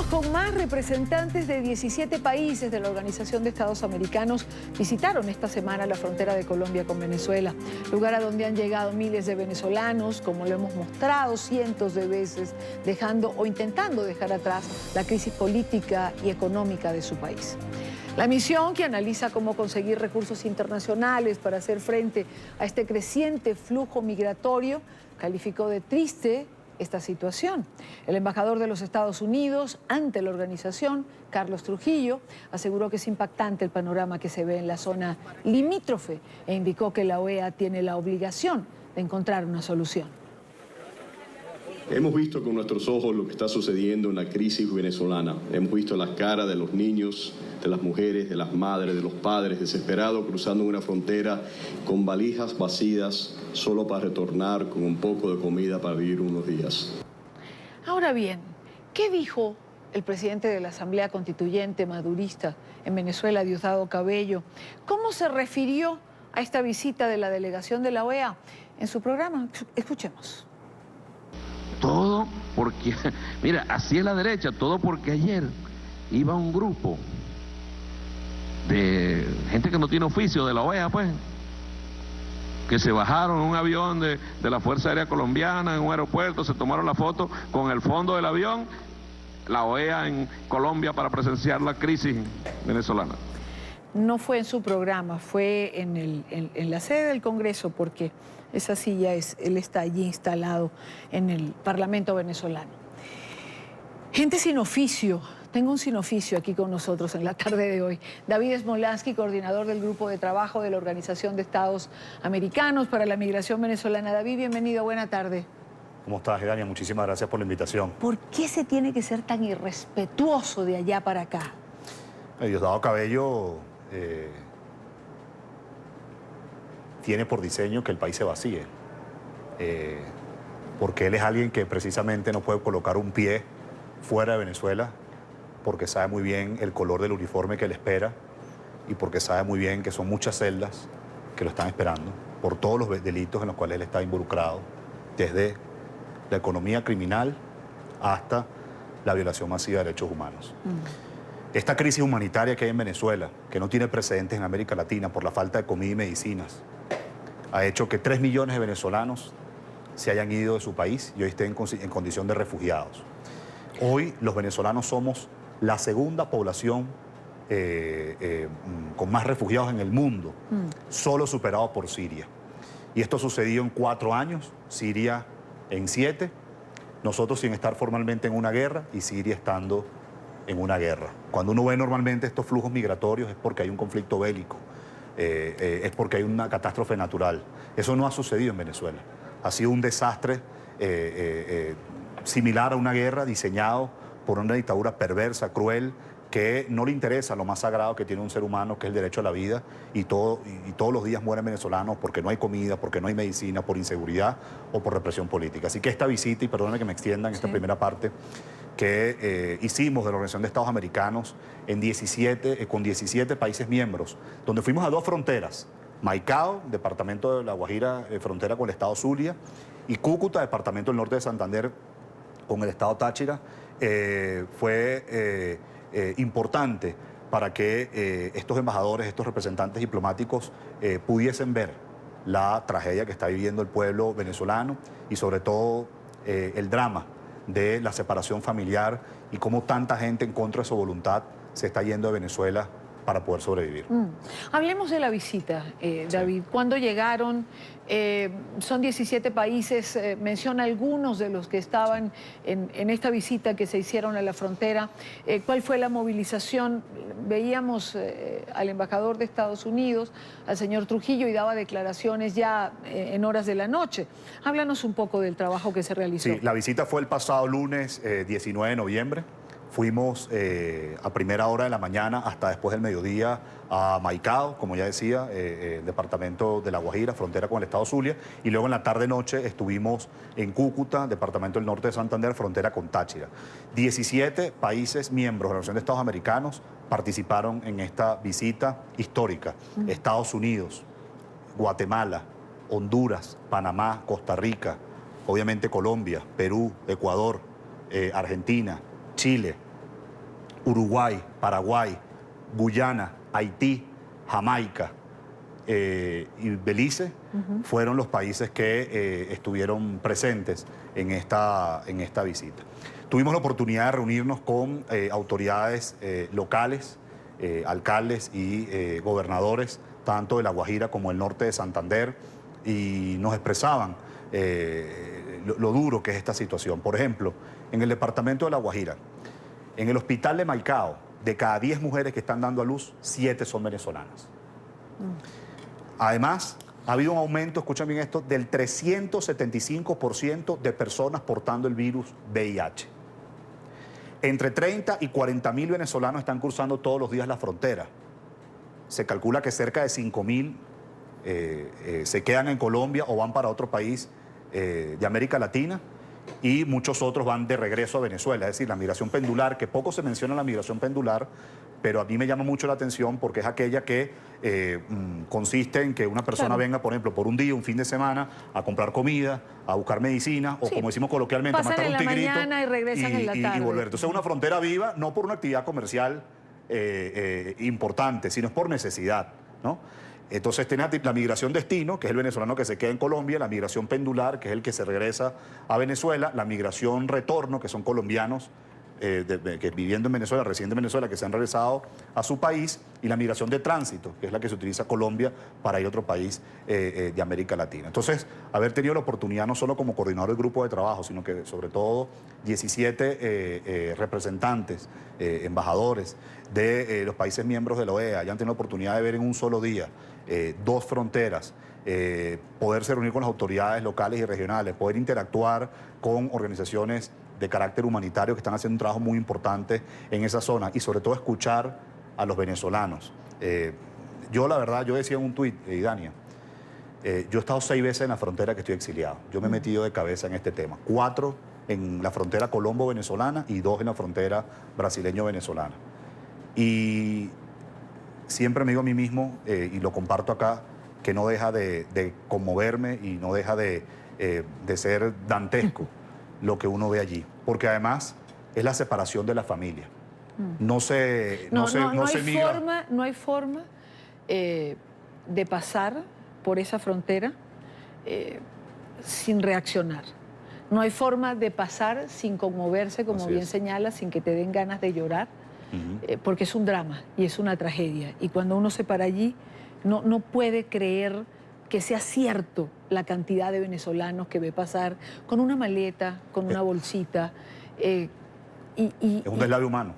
Vamos con más. Representantes de 17 países de la Organización de Estados Americanos visitaron esta semana la frontera de Colombia con Venezuela, lugar a donde han llegado miles de venezolanos, como lo hemos mostrado cientos de veces, dejando o intentando dejar atrás la crisis política y económica de su país. La misión, que analiza cómo conseguir recursos internacionales para hacer frente a este creciente flujo migratorio, calificó de triste esta situación. El embajador de los Estados Unidos ante la organización, Carlos Trujillo, aseguró que es impactante el panorama que se ve en la zona limítrofe e indicó que la OEA tiene la obligación de encontrar una solución. Hemos visto con nuestros ojos lo que está sucediendo en la crisis venezolana. Hemos visto las caras de los niños, de las mujeres, de las madres, de los padres desesperados cruzando una frontera con valijas vacías solo para retornar con un poco de comida para vivir unos días. Ahora bien, ¿qué dijo el presidente de la Asamblea Constituyente madurista en Venezuela, Diosdado Cabello? ¿Cómo se refirió a esta visita de la delegación de la OEA en su programa? Escuchemos. Todo porque, mira, así es la derecha, todo porque ayer iba un grupo de gente que no tiene oficio de la OEA, pues, que se bajaron en un avión de la Fuerza Aérea Colombiana en un aeropuerto, se tomaron la foto con el fondo del avión, la OEA en Colombia para presenciar la crisis venezolana. No fue en su programa, fue en la sede del Congreso, porque esa silla él está allí instalado en el Parlamento venezolano. Gente sin oficio. Tengo un sin oficio aquí con nosotros en la tarde de hoy. David Smolansky, coordinador del Grupo de Trabajo de la Organización de Estados Americanos para la Migración Venezolana. David, bienvenido, buena tarde. ¿Cómo estás, Gerania? Muchísimas gracias por la invitación. ¿Por qué se tiene que ser tan irrespetuoso de allá para acá? Diosdado Cabello tiene por diseño que el país se vacíe, porque él es alguien que precisamente no puede colocar un pie fuera de Venezuela, porque sabe muy bien el color del uniforme que le espera y porque sabe muy bien que son muchas celdas que lo están esperando por todos los delitos en los cuales él está involucrado, desde la economía criminal hasta la violación masiva de derechos humanos. Esta crisis humanitaria que hay en Venezuela, que no tiene precedentes en América Latina por la falta de comida y medicinas, ha hecho que 3 millones de venezolanos se hayan ido de su país y hoy estén en condición de refugiados. Hoy los venezolanos somos la segunda población con más refugiados en el mundo, solo superado por Siria. Y esto sucedió en 4 años, Siria en 7, nosotros sin estar formalmente en una guerra y Siria estando en una guerra. Cuando uno ve normalmente estos flujos migratorios es porque hay un conflicto bélico, es porque hay una catástrofe natural. Eso no ha sucedido en Venezuela. Ha sido un desastre similar a una guerra diseñado por una dictadura perversa, cruel, que no le interesa lo más sagrado que tiene un ser humano, que es el derecho a la vida, y todos los días mueren venezolanos porque no hay comida, porque no hay medicina, por inseguridad o por represión política. Así que esta visita, y perdóname que me extienda en esta primera parte, que hicimos de la Organización de Estados Americanos con 17 países miembros, donde fuimos a 2 fronteras, Maicao, departamento de La Guajira, frontera con el estado Zulia, y Cúcuta, departamento del norte de Santander, con el estado Táchira, fue importante para que estos embajadores, estos representantes diplomáticos pudiesen ver la tragedia que está viviendo el pueblo venezolano y sobre todo el drama de la separación familiar y cómo tanta gente en contra de su voluntad se está yendo de Venezuela para poder sobrevivir. Hablemos de la visita, David. ¿Cuándo llegaron? Son 17 países, menciona algunos de los que estaban en esta visita que se hicieron a la frontera. ¿Cuál fue la movilización? Veíamos al embajador de Estados Unidos, al señor Trujillo, y daba declaraciones ya en horas de la noche. Háblanos un poco del trabajo que se realizó. Sí, la visita fue el pasado lunes 19 de noviembre. Fuimos a primera hora de la mañana hasta después del mediodía a Maicao, como ya decía, departamento de La Guajira, frontera con el estado Zulia, y luego en la tarde-noche estuvimos en Cúcuta, departamento del norte de Santander, frontera con Táchira. 17 países miembros de la Organización de Estados Americanos participaron en esta visita histórica. Estados Unidos, Guatemala, Honduras, Panamá, Costa Rica, obviamente Colombia, Perú, Ecuador, Argentina, Chile, Uruguay, Paraguay, Guyana, Haití, Jamaica y Belice fueron los países que estuvieron presentes en esta visita. Tuvimos la oportunidad de reunirnos con autoridades locales, alcaldes y gobernadores, tanto de La Guajira como el norte de Santander, y nos expresaban lo duro que es esta situación. Por ejemplo, en el departamento de La Guajira, en el hospital de Maicao, de cada 10 mujeres que están dando a luz, 7 son venezolanas. Además, ha habido un aumento, escuchen bien esto, del 375% de personas portando el virus VIH. Entre 30 y 40.000 venezolanos están cruzando todos los días la frontera. Se calcula que cerca de 5.000 se quedan en Colombia o van para otro país de América Latina, y muchos otros van de regreso a Venezuela. Es decir, la migración pendular, que poco se menciona la migración pendular, pero a mí me llama mucho la atención porque es aquella que consiste en que una persona venga, por ejemplo, por un día, un fin de semana, a comprar comida, a buscar medicina, o como decimos coloquialmente, a matar un tigrito. Pasan en la mañana y regresan en la tarde. Y volver. Entonces es una frontera viva, no por una actividad comercial importante, sino es por necesidad, ¿no? Entonces tiene la migración destino, que es el venezolano que se queda en Colombia, la migración pendular, que es el que se regresa a Venezuela, la migración retorno, que son colombianos que viviendo en Venezuela, residentes en Venezuela, que se han regresado a su país, y la migración de tránsito, que es la que se utiliza Colombia para ir a otro país de América Latina. Entonces, haber tenido la oportunidad no solo como coordinador del grupo de trabajo, sino que sobre todo 17 representantes, embajadores de los países miembros de la OEA hayan tenido la oportunidad de ver en un solo día 2 fronteras, poderse reunir con las autoridades locales y regionales, poder interactuar con organizaciones de carácter humanitario que están haciendo un trabajo muy importante en esa zona, y sobre todo escuchar a los venezolanos. Yo la verdad, yo decía en un tuit, Idania, yo he estado 6 veces en la frontera que estoy exiliado. Yo me he metido de cabeza en este tema. 4 en la frontera colombo-venezolana y 2 en la frontera brasileño-venezolana. Y siempre me digo a mí mismo, y lo comparto acá, que no deja de conmoverme y no deja de ser dantesco lo que uno ve allí. Porque además es la separación de la familia. No hay forma de pasar por esa frontera sin reaccionar. No hay forma de pasar sin conmoverse, como bien señalas, sin que te den ganas de llorar, porque es un drama y es una tragedia. Y cuando uno se para allí, no puede creer que sea cierto la cantidad de venezolanos que ve pasar con una maleta, con una bolsita. Es un deslave humano.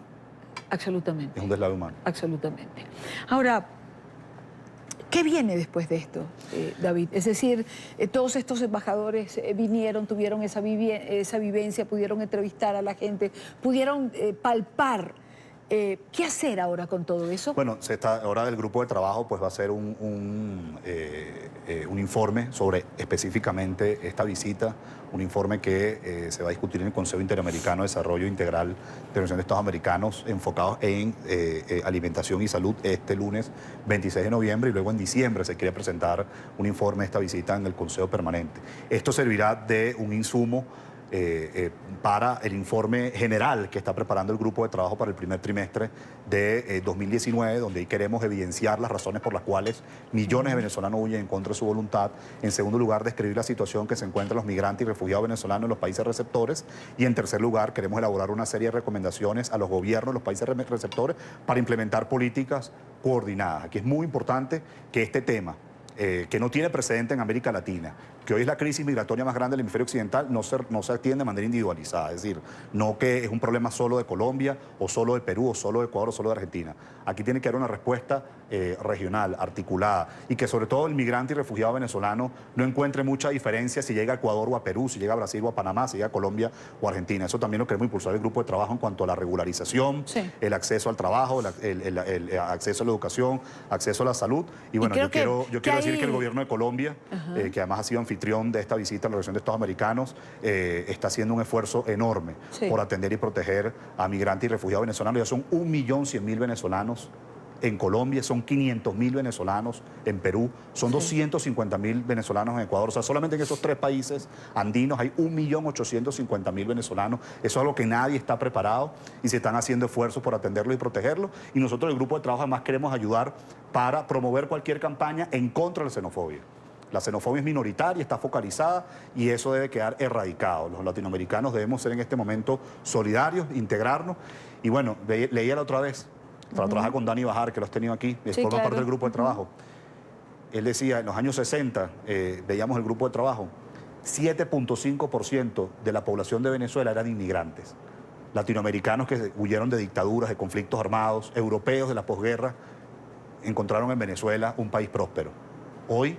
Absolutamente. Es un deslave humano. Absolutamente. Ahora, ¿qué viene después de esto, David? Es decir, todos estos embajadores vinieron, tuvieron esa vivencia, pudieron entrevistar a la gente, pudieron palpar. ¿Qué hacer ahora con todo eso? Bueno, ahora el grupo de trabajo pues va a hacer un informe sobre específicamente esta visita, un informe que se va a discutir en el Consejo Interamericano de Desarrollo Integral de la Organización de Estados Americanos, enfocados en alimentación y salud, este lunes 26 de noviembre, y luego en diciembre se quiere presentar un informe de esta visita en el Consejo Permanente. Esto servirá de un insumo para el informe general que está preparando el grupo de trabajo para el primer trimestre de 2019, donde ahí queremos evidenciar las razones por las cuales millones de venezolanos huyen en contra de su voluntad. En segundo lugar, describir la situación que se encuentran los migrantes y refugiados venezolanos en los países receptores. Y en tercer lugar, queremos elaborar una serie de recomendaciones a los gobiernos de los países receptores para implementar políticas coordinadas. Aquí es muy importante que este tema, que no tiene precedente en América Latina, que hoy es la crisis migratoria más grande del hemisferio occidental, no se atiende de manera individualizada. Es decir, no que es un problema solo de Colombia, o solo de Perú, o solo de Ecuador, o solo de Argentina. Aquí tiene que haber una respuesta regional, articulada, y que sobre todo el migrante y refugiado venezolano no encuentre mucha diferencia si llega a Ecuador o a Perú, si llega a Brasil o a Panamá, si llega a Colombia o a Argentina. Eso también lo queremos impulsar el grupo de trabajo en cuanto a la regularización, el acceso al trabajo, el acceso a la educación, acceso a la salud. Y bueno, yo quiero decir que el gobierno de Colombia, que además ha sido anfitrión de esta visita a la Organización de Estados Americanos, está haciendo un esfuerzo enorme por atender y proteger a migrantes y refugiados venezolanos. Ya son 1.100.000 venezolanos en Colombia, son 500.000 venezolanos en Perú, son 250.000 venezolanos en Ecuador. O sea, solamente en esos 3 países andinos hay 1.850.000 venezolanos. Eso es algo que nadie está preparado y se están haciendo esfuerzos por atenderlos y protegerlos. Y nosotros, el grupo de trabajo, además queremos ayudar para promover cualquier campaña en contra de la xenofobia. La xenofobia es minoritaria, está focalizada y eso debe quedar erradicado. Los latinoamericanos debemos ser en este momento solidarios, integrarnos. Y bueno, leía la otra vez, para trabajar con Dani Bajar, que lo has tenido aquí, forma parte del grupo de trabajo. Él decía, en los años 60, veíamos el grupo de trabajo, 7.5% de la población de Venezuela eran inmigrantes. Latinoamericanos que huyeron de dictaduras, de conflictos armados, europeos de la posguerra, encontraron en Venezuela un país próspero. Hoy,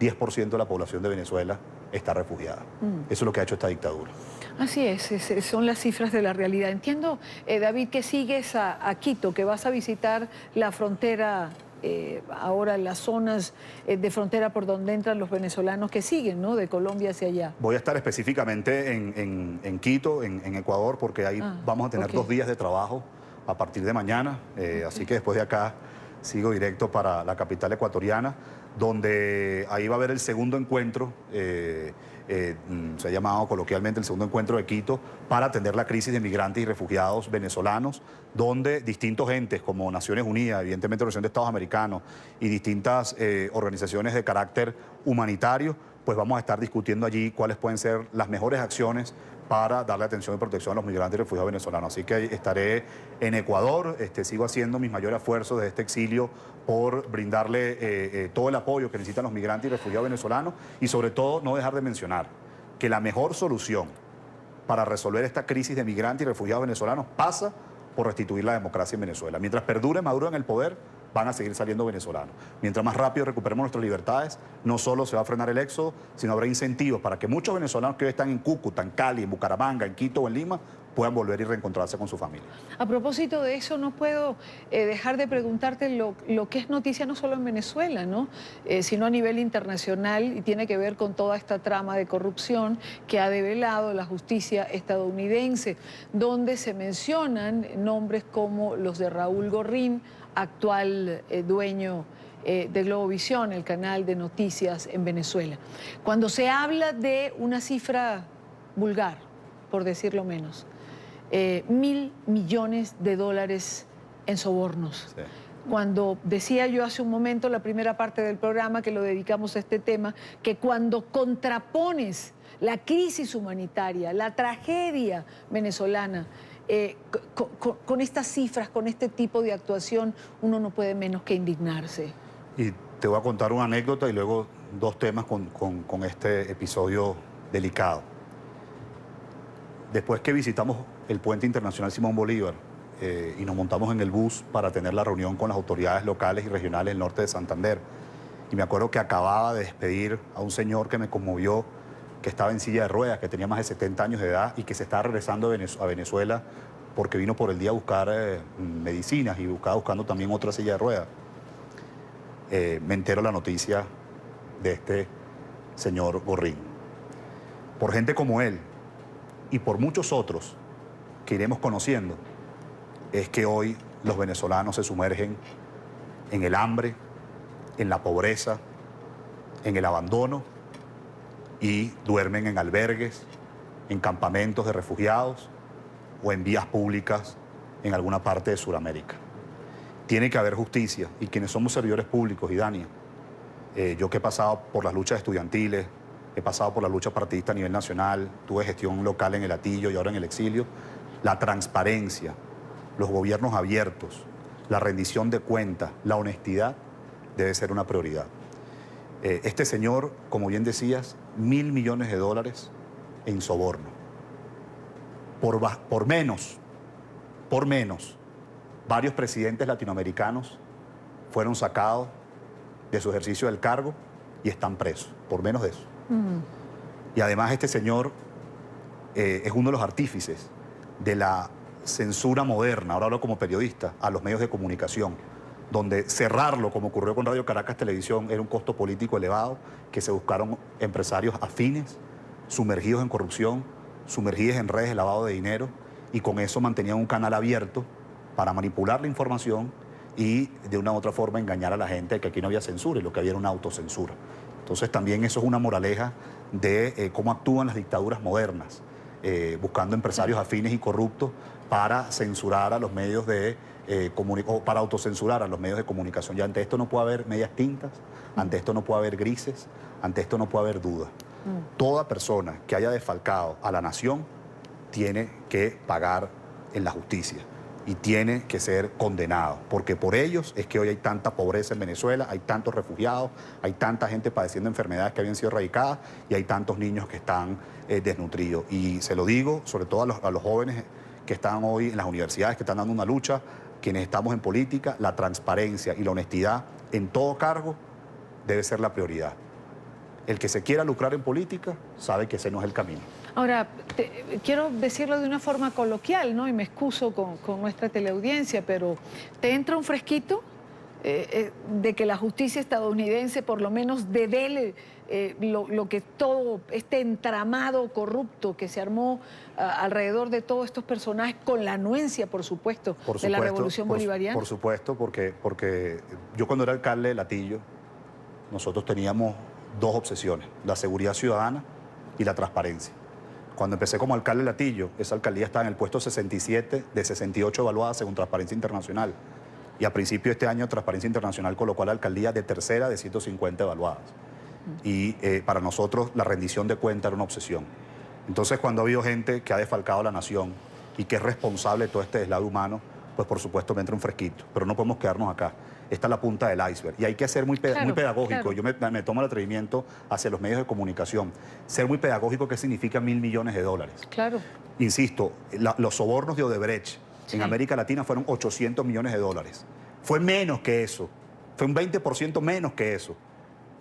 10% de la población de Venezuela está refugiada. Eso es lo que ha hecho esta dictadura. Así es, son las cifras de la realidad. Entiendo, David, que sigues a Quito, que vas a visitar la frontera, ahora las zonas de frontera por donde entran los venezolanos que siguen, ¿no?, de Colombia hacia allá. Voy a estar específicamente en Quito, en Ecuador, porque ahí vamos a tener 2 días de trabajo a partir de mañana. Así que después de acá sigo directo para la capital ecuatoriana, donde ahí va a haber el segundo encuentro, se ha llamado coloquialmente el segundo encuentro de Quito, para atender la crisis de migrantes y refugiados venezolanos, donde distintos entes como Naciones Unidas, evidentemente la Organización de Estados Americanos y distintas organizaciones de carácter humanitario, pues vamos a estar discutiendo allí cuáles pueden ser las mejores acciones para darle atención y protección a los migrantes y refugiados venezolanos. Así que estaré en Ecuador, sigo haciendo mis mayores esfuerzos desde este exilio por brindarle todo el apoyo que necesitan los migrantes y refugiados venezolanos y sobre todo no dejar de mencionar que la mejor solución para resolver esta crisis de migrantes y refugiados venezolanos pasa por restituir la democracia en Venezuela. Mientras perdure Maduro en el poder, van a seguir saliendo venezolanos. Mientras más rápido recuperemos nuestras libertades, no solo se va a frenar el éxodo, sino habrá incentivos para que muchos venezolanos que hoy están en Cúcuta, en Cali, en Bucaramanga, en Quito o en Lima, puedan volver y reencontrarse con su familia. A propósito de eso, no puedo dejar de preguntarte lo que es noticia no solo en Venezuela, ¿no?, sino a nivel internacional, y tiene que ver con toda esta trama de corrupción que ha develado la justicia estadounidense, donde se mencionan nombres como los de Raúl Gorrín, actual dueño de Globovisión, el canal de noticias en Venezuela. Cuando se habla de una cifra vulgar, por decirlo menos, $1.000 millones en sobornos. Sí. Cuando decía yo hace un momento, la primera parte del programa que lo dedicamos a este tema, que cuando contrapones la crisis humanitaria, la tragedia venezolana, con estas cifras, con este tipo de actuación, uno no puede menos que indignarse. Y te voy a contar una anécdota y luego 2 temas con este episodio delicado. Después que visitamos el Puente Internacional Simón Bolívar y nos montamos en el bus para tener la reunión con las autoridades locales y regionales del norte de Santander, y me acuerdo que acababa de despedir a un señor que me conmovió, que estaba en silla de ruedas, que tenía más de 70 años de edad y que se estaba regresando a Venezuela porque vino por el día a buscar medicinas y buscando también otra silla de ruedas. Me entero la noticia de este señor Gorrín. Por gente como él y por muchos otros que iremos conociendo, es que hoy los venezolanos se sumergen en el hambre, en la pobreza, en el abandono, y duermen en albergues, en campamentos de refugiados o en vías públicas en alguna parte de Sudamérica. Tiene que haber justicia, y quienes somos servidores públicos, y Dani, yo que he pasado por las luchas estudiantiles, he pasado por la lucha partidista a nivel nacional, tuve gestión local en el Hatillo y ahora en el exilio, la transparencia, los gobiernos abiertos, la rendición de cuentas, la honestidad debe ser una prioridad. Este señor, como bien decías, $1.000 millones en soborno. Por menos, varios presidentes latinoamericanos fueron sacados de su ejercicio del cargo y están presos, por menos de eso. Y además este señor es uno de los artífices de la censura moderna, ahora hablo como periodista, a los medios de comunicación, donde cerrarlo, como ocurrió con Radio Caracas Televisión, era un costo político elevado, que se buscaron empresarios afines, sumergidos en corrupción, sumergidos en redes de lavado de dinero, y con eso mantenían un canal abierto para manipular la información y de una u otra forma engañar a la gente de que aquí no había censura y lo que había era una autocensura. Entonces también eso es una moraleja de cómo actúan las dictaduras modernas, buscando empresarios afines y corruptos para censurar a los medios de o para autocensurar a los medios de comunicación. Y ante esto no puede haber medias tintas, ante esto no puede haber grises, ante esto no puede haber duda. Toda persona que haya defalcado a la nación tiene que pagar en la justicia y tiene que ser condenado, porque por ellos es que hoy hay tanta pobreza en Venezuela, hay tantos refugiados, hay tanta gente padeciendo enfermedades que habían sido erradicadas y hay tantos niños que están desnutridos. Y se lo digo sobre todo a los jóvenes que están hoy en las universidades, que están dando una lucha, quienes estamos en política, la transparencia y la honestidad en todo cargo debe ser la prioridad. El que se quiera lucrar en política sabe que ese no es el camino. Ahora, quiero decirlo de una forma coloquial, ¿no? Y me excuso con nuestra teleaudiencia, pero ¿te entra un fresquito de que la justicia estadounidense por lo menos devele lo que todo este entramado corrupto que se armó alrededor de todos estos personajes, con la anuencia, por supuesto, de la Revolución Bolivariana? Por supuesto, porque yo cuando era alcalde de Latillo, nosotros teníamos dos obsesiones: la seguridad ciudadana y la transparencia. Cuando empecé como alcalde de Latillo, esa alcaldía estaba en el puesto 67 de 68 evaluadas según Transparencia Internacional. Y a principio de este año, Transparencia Internacional colocó a la alcaldía de tercera de 150 evaluadas. Y para nosotros la rendición de cuentas era una obsesión. Entonces, cuando ha habido gente que ha defalcado a la nación y que es responsable de todo este deslave humano, pues por supuesto me entra un fresquito. Pero no podemos quedarnos acá. Esta es la punta del iceberg. Y hay que ser muy pedagógico. Claro. Yo me tomo el atrevimiento hacia los medios de comunicación. Ser muy pedagógico, ¿qué significa 1.000 millones de dólares? Claro. Insisto, los sobornos de Odebrecht en América Latina fueron 800 millones de dólares. Fue menos que eso. Fue un 20% menos que eso.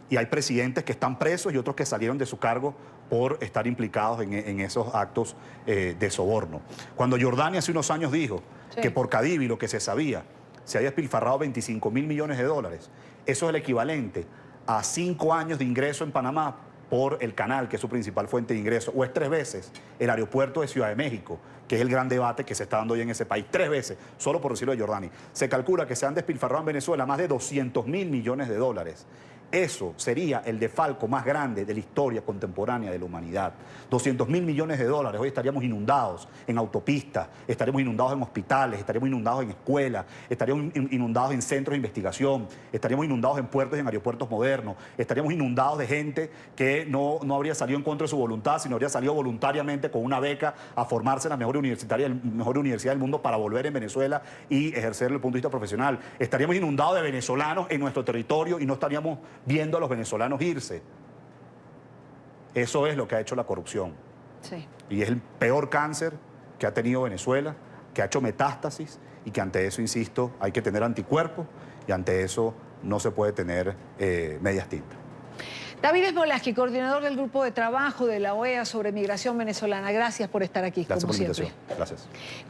Y hay presidentes que están presos y otros que salieron de su cargo por estar implicados en esos actos de soborno. Cuando Jordania hace unos años dijo que por Cadivi lo que se sabía, se había despilfarrado 25.000 millones de dólares. Eso es el equivalente a 5 años de ingreso en Panamá por el canal, que es su principal fuente de ingreso, o es 3 veces el aeropuerto de Ciudad de México, que es el gran debate que se está dando hoy en ese país. 3 veces, solo por decirlo de Jordania. Se calcula que se han despilfarrado en Venezuela más de 200.000 millones de dólares. Eso sería el defalco más grande de la historia contemporánea de la humanidad. 200.000 millones de dólares. Hoy estaríamos inundados en autopistas, estaríamos inundados en hospitales, estaríamos inundados en escuelas, estaríamos inundados en centros de investigación, estaríamos inundados en puertos y en aeropuertos modernos, estaríamos inundados de gente que no habría salido en contra de su voluntad, sino habría salido voluntariamente con una beca a formarse en la mejor universidad del mundo para volver en Venezuela y ejercer desde el punto de vista profesional. Estaríamos inundados de venezolanos en nuestro territorio y no estaríamos viendo a los venezolanos irse. Eso es lo que ha hecho la corrupción. Sí. Y es el peor cáncer que ha tenido Venezuela, que ha hecho metástasis y que ante eso, insisto, hay que tener anticuerpos y ante eso no se puede tener medias tintas. David Smolaski, coordinador del grupo de trabajo de la OEA sobre migración venezolana. Gracias por estar aquí, Gracias como por la siempre. invitación. Gracias.